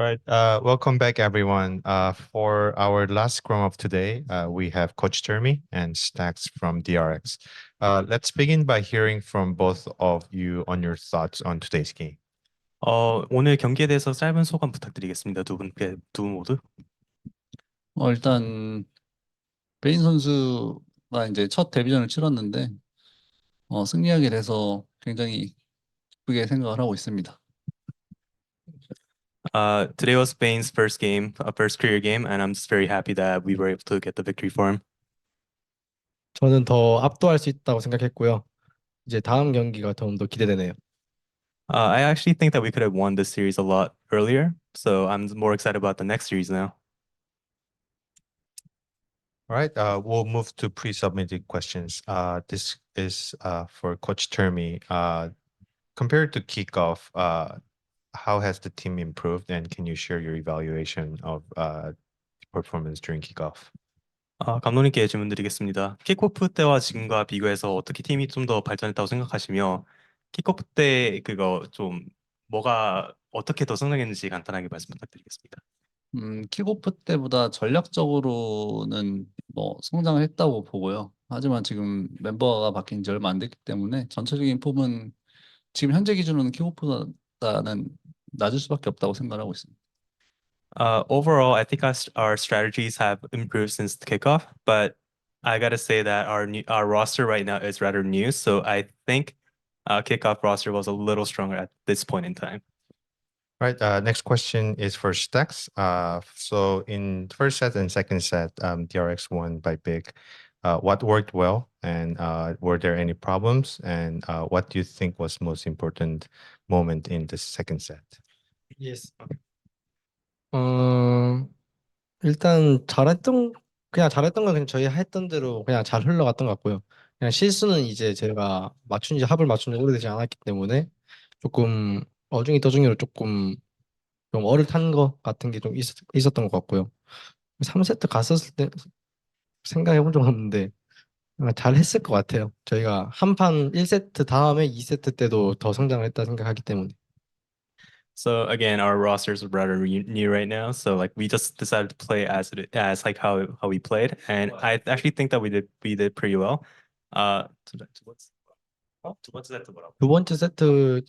All right. Welcome back, everyone. For our last scrum of today, we have Coach Turmi and Stax from DRX. Let's begin by hearing from both of you on your thoughts on today's game. 오늘 경기에 대해서 짧은 소감 부탁드리겠습니다. 두 분 모두. 일단 베인 선수가 이제 첫 데뷔전을 치렀는데 승리하게 돼서 굉장히 기쁘게 생각을 하고 있습니다. Today was Spain's first game, first career game, and I'm just very happy that we were able to get the victory for him. 저는 더 압도할 수 있다고 생각했고요. 이제 다음 경기가 좀 더 기대되네요. I actually think that we could have won this series a lot earlier, so I'm more excited about the next series now. All right. We'll move to pre-submitted questions. This is for Coach Turmi. Compared to Kickoff, how has the team improved, and can you share your evaluation of performance during Kickoff? 감독님께 질문 드리겠습니다. 킥오프 때와 지금과 비교해서 어떻게 팀이 좀 더 발전했다고 생각하시며, 킥오프 때 그거 좀 뭐가 어떻게 더 성장했는지 간단하게 말씀 부탁드리겠습니다. 킥오프 때보다 전략적으로는 성장을 했다고 보고요. 하지만 지금 멤버가 바뀐 지 얼마 안 됐기 때문에 전체적인 폼은 지금 현재 기준으로는 킥오프보다는 낮을 수밖에 없다고 생각하고 있습니다. Overall, I think our strategies have improved since the kickoff, but I gotta say that our roster right now is rather new, so I think kickoff roster was a little stronger at this point in time. Right. Next question is for Stax. So in first set and second set, DRX won by big. What worked well, and were there any problems? And what do you think was most important moment in the second set? Yes. 일단 잘했던 건 그냥 저희 했던 대로 그냥 잘 흘러갔던 것 같고요. 그냥 실수는 이제 제가 합을 맞춘 지 오래되지 않았기 때문에 조금 어중이 떠중이로 조금 좀 얼을 탄 것 같은 게 좀 있었던 것 같고요. 3세트 갔었을 때 생각해 본 적 없는데 잘 했을 것 같아요. 저희가 한 판 1세트 다음에 2세트 때도 더 성장을 했다 생각하기 때문에. So again, our rosters are rather new right now, so like we just decided to play as like how we played, and I actually think that we did pretty well. 두 번째 세트 뭐라고? 두 번째 세트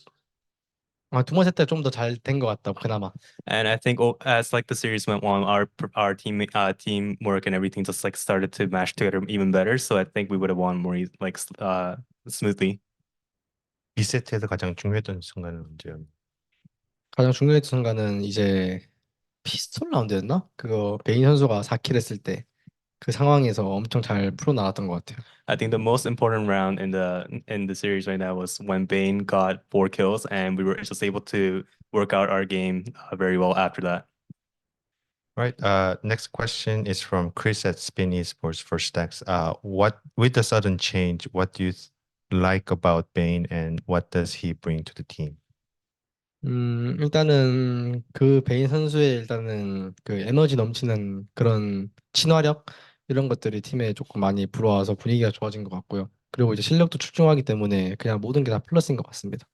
두 번째 세트 좀 더 잘 된 것 같다 그나마. And I think as like the series went on, our teamwork and everything just like started to mash together even better. So I think we would have won more smoothly. 2세트에서 가장 중요했던 순간은 언제였나요? 가장 중요했던 순간은 이제 피스톨 라운드였나? 그거 베인 선수가 4킬 했을 때 그 상황에서 엄청 잘 풀어 나갔던 것 같아요. I think the most important round in the series right now was when Bane got 4 kills, and we were just able to work out our game very well after that. Right. Next question is from Chris at Spin Esports for Stax. What with the sudden change, what do you like about Bane, and what does he bring to the team? 일단은 그 베인 선수의 일단은 그 에너지 넘치는 그런 친화력 이런 것들이 팀에 조금 많이 불어와서 분위기가 좋아진 것 같고요. 그리고 이제 실력도 출중하기 때문에 그냥 모든 게 다 플러스인 것 같습니다.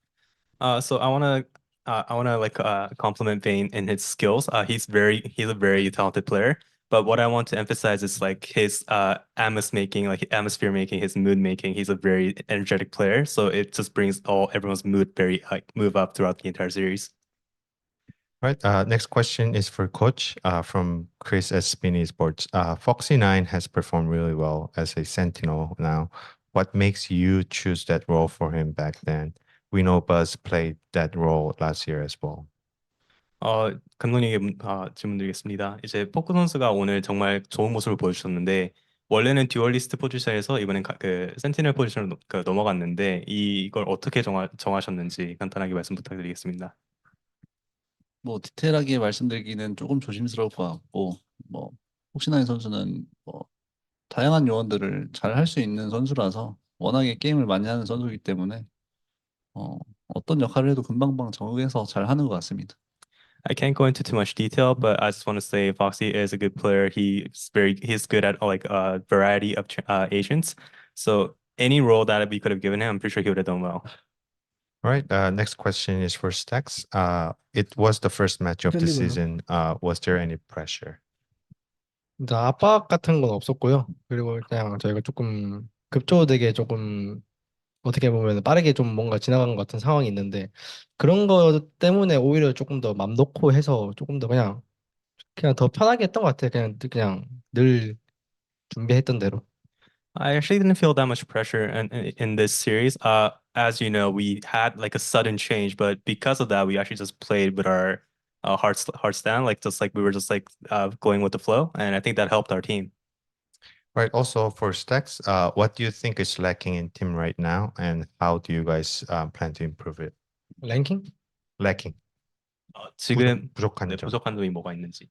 So I wanna like compliment Vayne in his skills. He's a very talented player. But what I want to emphasize is like his atmosphere making, his mood making. He's a very energetic player, so it just brings everyone's mood very move up throughout the entire series. Right. Next question is for Coach from Chris at Spin Esports. Foxy9 has performed really well as a sentinel now. What makes you choose that role for him back then? We know Buzz played that role last year as well. 감독님에게 질문 드리겠습니다. 이제 포크 선수가 오늘 정말 좋은 모습을 보여주셨는데 원래는 듀얼리스트 포지션에서 이번엔 그 센티넬 포지션으로 넘어갔는데 이걸 어떻게 정하셨는지 간단하게 말씀 부탁드리겠습니다. 디테일하게 말씀드리기는 조금 조심스러울 것 같고 혹시나 이 선수는 다양한 요원들을 잘 할 수 있는 선수라서 워낙에 게임을 많이 하는 선수이기 때문에 어떤 역할을 해도 금방방 적응해서 잘 하는 것 같습니다. I can't go into too much detail, but I just want to say Foxy is a good player. He's good at like a variety of agents. So any role that we could have given him, I'm pretty sure he would have done well. All right. Next question is for Stax. It was the first match of the Italy bola. season. Was there any pressure? 일단 압박 같은 건 없었고요. 그리고 그냥 저희가 조금 급조되게 조금 어떻게 보면 빠르게 좀 뭔가 지나간 것 같은 상황이 있는데 그런 거 때문에 오히려 조금 더 맘 놓고 해서 조금 더 그냥 더 편하게 했던 것 같아요. 그냥 늘 준비했던 대로. I actually didn't feel that much pressure in this series. As you know, we had like a sudden change, but because of that, we actually just played with our hearts down, like just like we were just like going with the flow, and I think that helped our team. Right. Also for Stax, what do you think is lacking in team right now, and how do you guys plan to improve it? 랭킹? Lacking. 지금 부족한 네, 점. 부족한 점이 뭐가 있는지.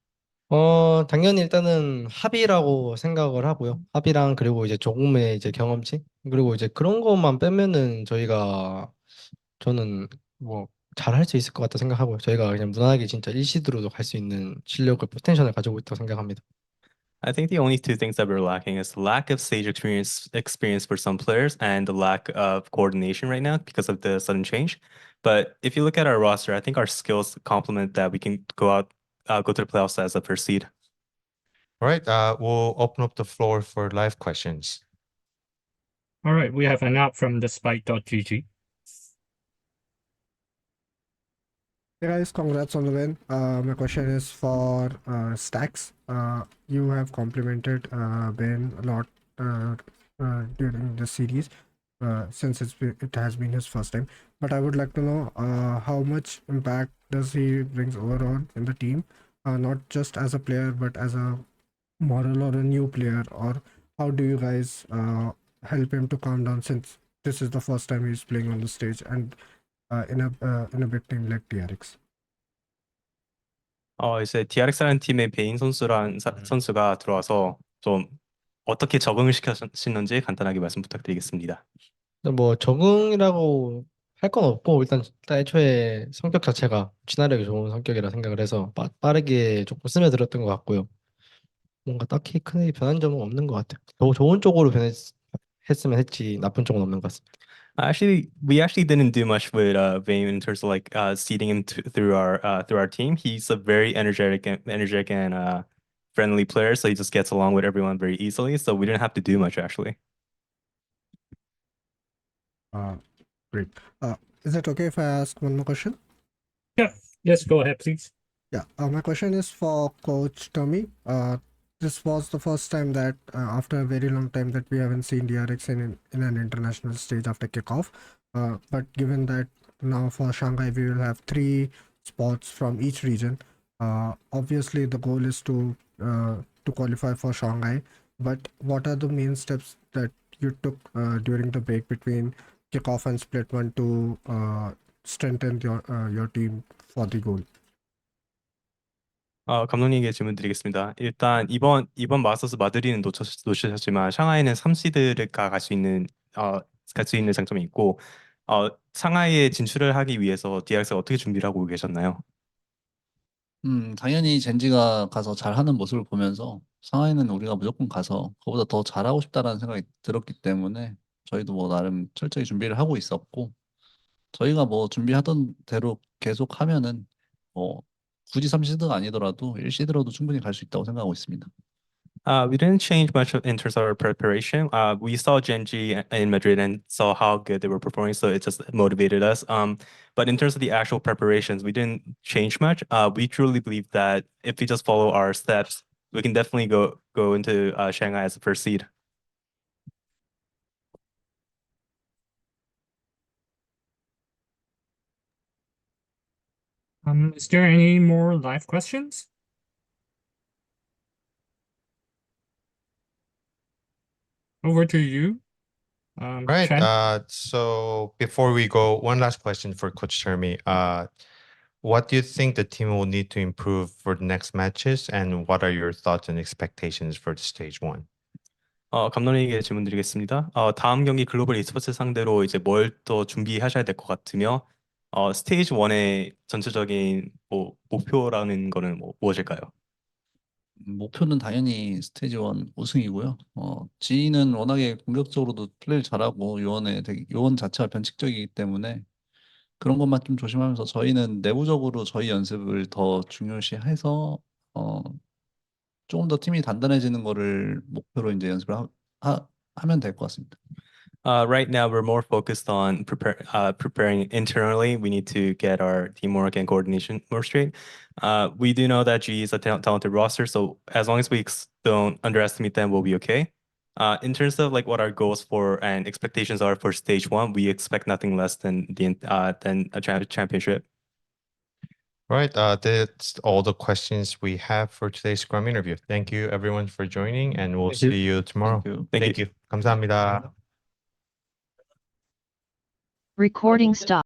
당연히 일단은 합이라고 생각을 하고요. 합이랑 그리고 이제 조금의 이제 경험치 그리고 이제 그런 것만 빼면은 저는 뭐 잘할 수 있을 것 같다 생각하고요. 저희가 그냥 무난하게 진짜 1시드로도 갈 수 있는 실력을 포텐셜을 가지고 있다고 생각합니다. I think the only two things that we're lacking is the lack of stage experience for some players and the lack of coordination right now because of the sudden change. But if you look at our roster, I think our skills complement that. We can go to the playoffs as a first seed. All right. We'll open up the floor for live questions. All right, we have an app from the spike.gg. Hey guys, congrats on the win. My question is for Stacks. You have complimented Ben a lot during the series since it has been his first time. But I would like to know how much impact does he brings overall in the team, not just as a player but as a moral or a new player, or how do you guys help him to calm down since this is the first time he's playing on the stage and in a big team like DRX. 이제 DRX라는 팀의 베인 선수가 들어와서 좀 어떻게 적응을 시켰는지 간단하게 말씀 부탁드리겠습니다. 뭐 적응이라고 할 건 없고 일단 애초에 성격 자체가 친화력이 좋은 성격이라 생각을 해서 빠르게 조금 스며들었던 것 같고요. 뭔가 딱히 큰 변한 점은 없는 것 같아요. 더 좋은 쪽으로 했으면 했지 나쁜 쪽은 없는 것 같습니다. We actually didn't do much with Vayne in terms of like seeding him through our team. He's a very energetic and friendly player, so he just gets along with everyone very easily. So we didn't have to do much actually. Great. Is it okay if I ask one more question? Yeah, yes, go ahead, please. Yeah, my question is for Coach Turmi. This was the first time that after a very long time that we haven't seen DRX in an international stage after kickoff. But given that now for Shanghai we will have 3 spots from each region. Obviously the goal is to qualify for Shanghai. But what are the main steps that you took during the break between kickoff and split one to strengthen your team for the goal? 감독님께 질문 드리겠습니다. 일단 이번 마스터스 마드리드는 놓치셨지만 샹하이는 3시드가 갈 수 있는 장점이 있고 상하이에 진출을 하기 위해서 DRX가 어떻게 준비를 하고 계셨나요? 당연히 젠지가 가서 잘하는 모습을 보면서 상하이는 우리가 무조건 가서 그보다 더 잘하고 싶다라는 생각이 들었기 때문에 저희도 뭐 나름 철저히 준비를 하고 있었고 저희가 뭐 준비하던 대로 계속 하면은 뭐 굳이 3시드가 아니더라도 1시드로도 충분히 갈 수 있다고 생각하고 있습니다. We didn't change much in terms of our preparation. We saw Genji in Madrid and saw how good they were performing, so it just motivated us. But in terms of the actual preparations, we didn't change much. We truly believe that if we just follow our steps, we can definitely go into Shanghai as the first seed. Is there any more live questions? Over to you. Right. Chen. So before we go, one last question for Coach Termi. What do you think the team will need to improve for the next matches, and what are your thoughts and expectations for the stage one? 감독님에게 질문 드리겠습니다. 다음 경기 글로벌 e스포츠 상대로 이제 뭘 더 준비하셔야 될 것 같으며 스테이지 1의 전체적인 뭐 목표라는 거는 무엇일까요? 목표는 당연히 스테이지 1 우승이고요. 지인은 워낙에 공격적으로도 플레이를 잘하고 요원 자체가 변칙적이기 때문에 그런 것만 좀 조심하면서 저희는 내부적으로 저희 연습을 더 중요시해서 조금 더 팀이 단단해지는 거를 목표로 이제 연습을 하면 될 것 같습니다. Right now, we're more focused on preparing internally. We need to get our teamwork and coordination more straight. We do know that GE is a talented roster, so as long as we don't underestimate them, we'll be okay. In terms of like what our goals for and expectations are for stage 1, we expect nothing less than a championship. Right. That's all the questions we have for today's Scrum interview. Thank you everyone for joining, and we'll Thank you. see you tomorrow. Thank you. Thank you. 감사합니다. Recording stop.